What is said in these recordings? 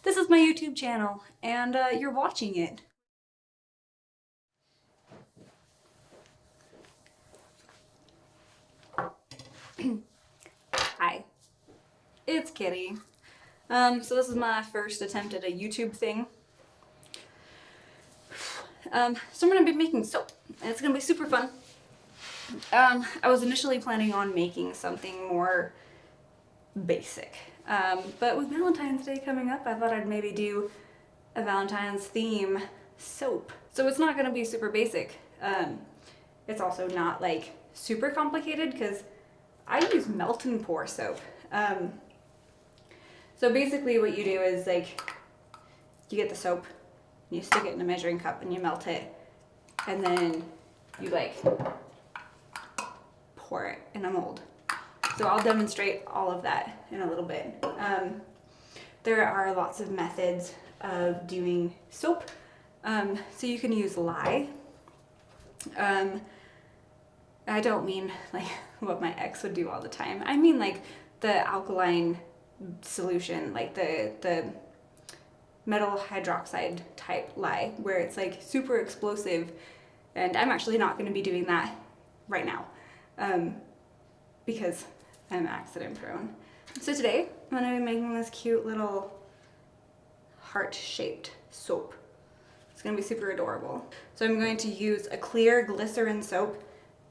This is my YouTube channel, and you're watching it. Hi, it's Kitty. So this is my first attempt at a YouTube thing. So I'm gonna be making soap, and it's gonna be super fun. I was initially planning on making something more basic, but with Valentine's Day coming up, I thought I'd maybe do a Valentine's theme soap. So it's not gonna be super basic. It's also not like super complicated because I use melt and pour soap. So basically what you do is like you get the soap, you stick it in a measuring cup and you melt it, and then you like pour it in a mold. So I'll demonstrate all of that in a little bit. There are lots of methods of doing soap. So you can use lye. I don't mean like what my ex would do all the time. I mean like the alkaline solution, like the metal hydroxide type lye, where it's like super explosive. And I'm actually not going to be doing that right now because I'm accident prone. So today I'm going to be making this cute little heart-shaped soap. It's going to be super adorable. So I'm going to use a clear glycerin soap,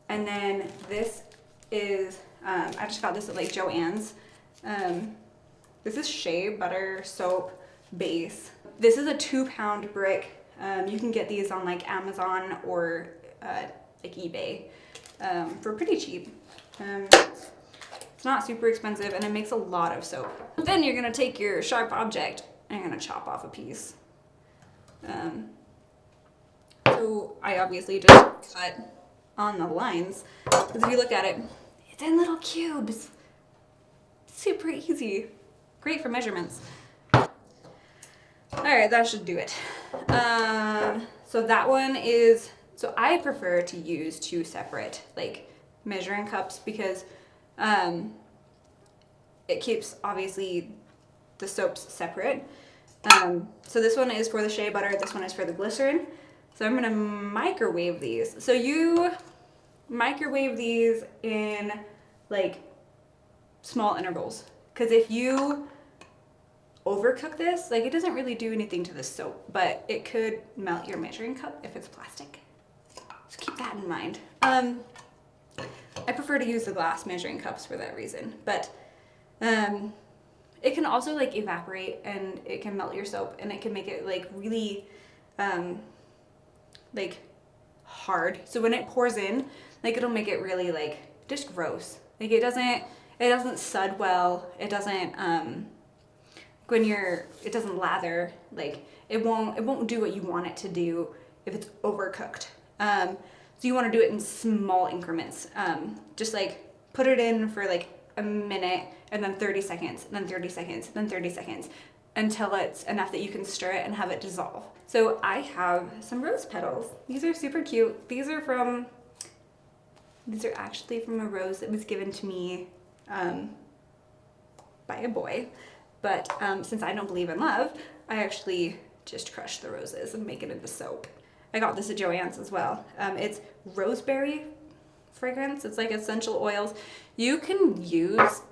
and then this is, I just got this at like Joann's. This is shea butter soap base. This is a 2-pound brick. You can get these on like Amazon or like eBay for pretty cheap. It's not super expensive and it makes a lot of soap. Then you're gonna take your sharp object and you're gonna chop off a piece. So I obviously just cut on the lines, because if you look at it, it's in little cubes. Super easy. Great for measurements. Alright, that should do it. So that one is, so I prefer to use 2 separate like measuring cups because it keeps obviously the soaps separate. So this one is for the shea butter, this one is for the glycerin. So I'm gonna microwave these. So you microwave these in like small intervals, because if you overcook this, like it doesn't really do anything to the soap, but it could melt your measuring cup if it's plastic. So keep that in mind. I prefer to use the glass measuring cups for that reason, but it can also like evaporate and it can melt your soap and it can make it like really like hard. So when it pours in, like it'll make it really like just gross. Like it doesn't sud well. It doesn't it doesn't lather. Like it won't do what you want it to do if it's overcooked. So you want to do it in small increments. Just like put it in for like a minute and then 30 seconds, and then 30 seconds, then 30 seconds, until it's enough that you can stir it and have it dissolve. So I have some rose petals. These are super cute. These are actually from a rose that was given to me by a boy. But since I don't believe in love, I actually just crush the roses and make it into soap. I got this at Joann's as well. It's roseberry fragrance. It's like essential oils. You can use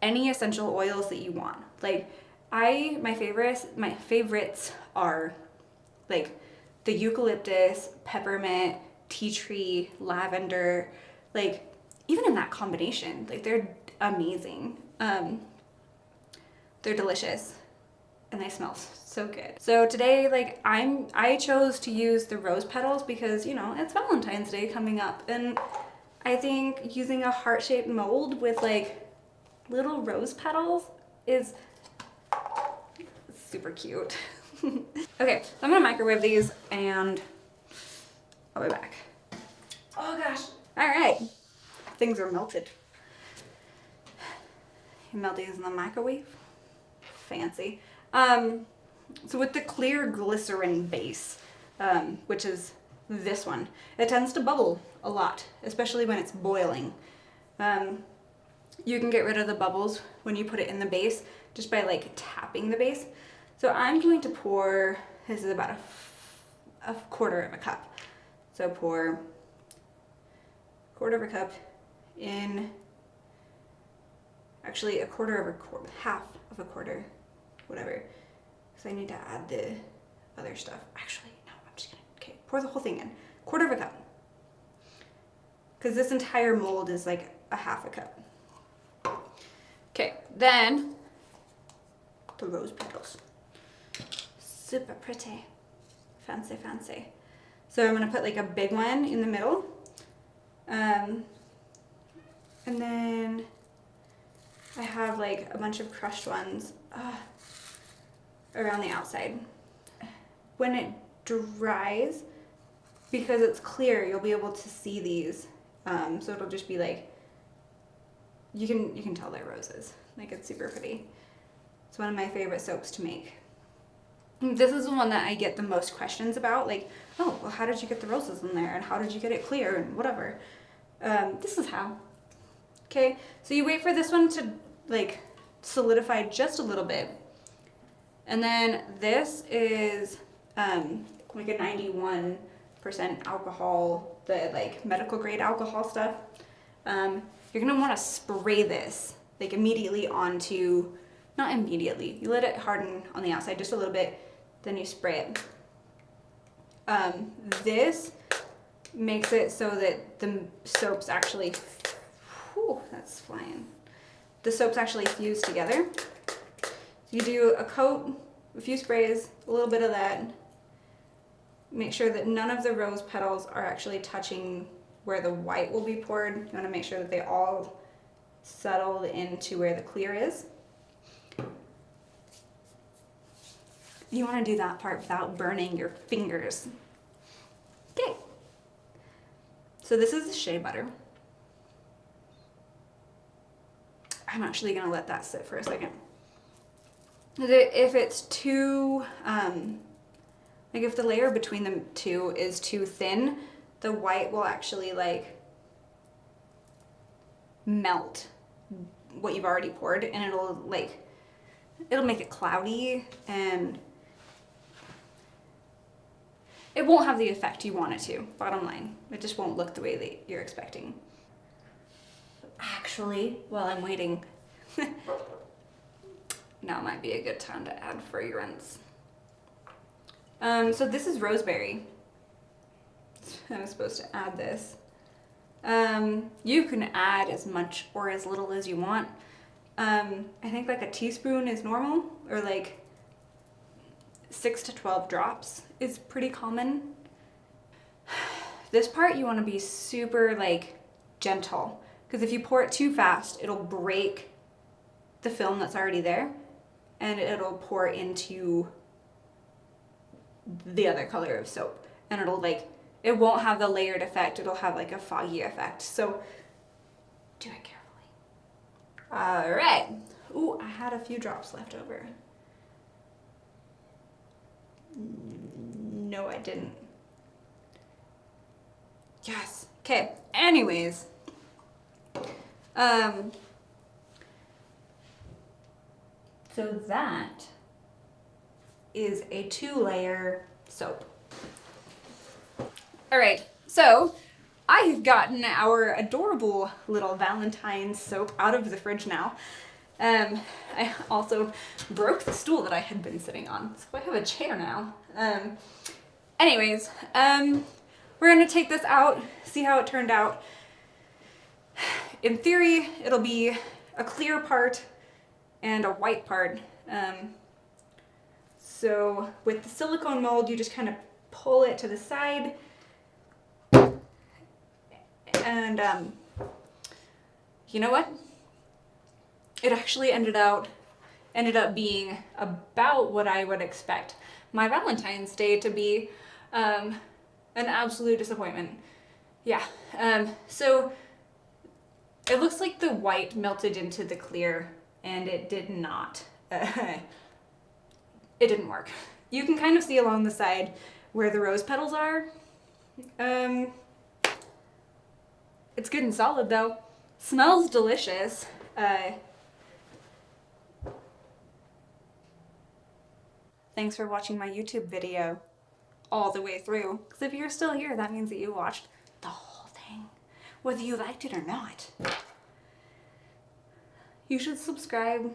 any essential oils that you want. Like my favorites are like the eucalyptus, peppermint, tea tree, lavender, like even in that combination, like they're amazing. They're delicious and they smell so good. So today, like I chose to use the rose petals because, you know, it's Valentine's Day coming up, and I think using a heart-shaped mold with like little rose petals is super cute. Okay, so I'm gonna microwave these and I'll be back. Oh gosh. All right, things are melted. You melt these in the microwave. Fancy. So with the clear glycerin base, which is this one, it tends to bubble a lot, especially when it's boiling. You can get rid of the bubbles when you put it in the base just by like tapping the base. So I'm going to pour, this is about a quarter of a cup. So pour a quarter of a cup in, actually a quarter of a quarter, half of a quarter, whatever. Because I need to add the other stuff. Actually, no, I'm just gonna, okay, pour the whole thing in. Quarter of a cup. Because this entire mold is like a half a cup. Okay, then the rose petals. Super pretty. Fancy, fancy. So I'm gonna put like a big one in the middle. And then I have like a bunch of crushed ones around the outside. When it dries, because it's clear, you'll be able to see these. So it'll just be like, you can tell they're roses. Like, it's super pretty. It's one of my favorite soaps to make. This is the one that I get the most questions about, like, oh, well, how did you get the roses in there? And how did you get it clear? And whatever. This is how. Okay, so you wait for this one to, like, solidify just a little bit. And then this is, like a 91% alcohol, the, like, medical grade alcohol stuff. You're gonna wanna spray this, like, immediately onto, not immediately, you let it harden on the outside just a little bit, then you spray it. This makes it so that the soaps actually, whew, that's flying. The soaps actually fuse together. You do a coat, a few sprays, a little bit of that. Make sure that none of the rose petals are actually touching where the white will be poured. You want to make sure that they all settle into where the clear is. You want to do that part without burning your fingers. Okay. So this is the shea butter. I'm actually going to let that sit for a second. If it's too, like if the layer between the two is too thin, the white will actually like melt what you've already poured, and it'll make it cloudy, and it won't have the effect you want it to, bottom line. It just won't look the way that you're expecting. Actually, while I'm waiting, now might be a good time to add fragrance. So this is rosemary. I was supposed to add this. You can add as much or as little as you want. I think like a teaspoon is normal, or like 6 to 12 drops is pretty common. This part you want to be super like gentle, because if you pour it too fast, it'll break the film that's already there, and it'll pour into the other color of soap, and it'll like, it won't have the layered effect, it'll have like a foggy effect. So do it carefully. All right. Ooh, I had a few drops left over. No, I didn't. Yes. Okay. Anyways. So that is a 2-layer soap. All right, so I have gotten our adorable little Valentine soap out of the fridge now. I also broke the stool that I had been sitting on, so I have a chair now. Anyways, we're gonna take this out, see how it turned out. In theory, it'll be a clear part and a white part. So with the silicone mold, you just kind of pull it to the side, and you know what? It actually ended up being about what I would expect my Valentine's Day to be, an absolute disappointment. Yeah. So it looks like the white melted into the clear, and it did not. It didn't work. You can kind of see along the side where the rose petals are. It's good and solid though. Smells delicious. thanks for watching my YouTube video all the way through. Because if you're still here, that means that you watched the whole thing, whether you liked it or not. You should subscribe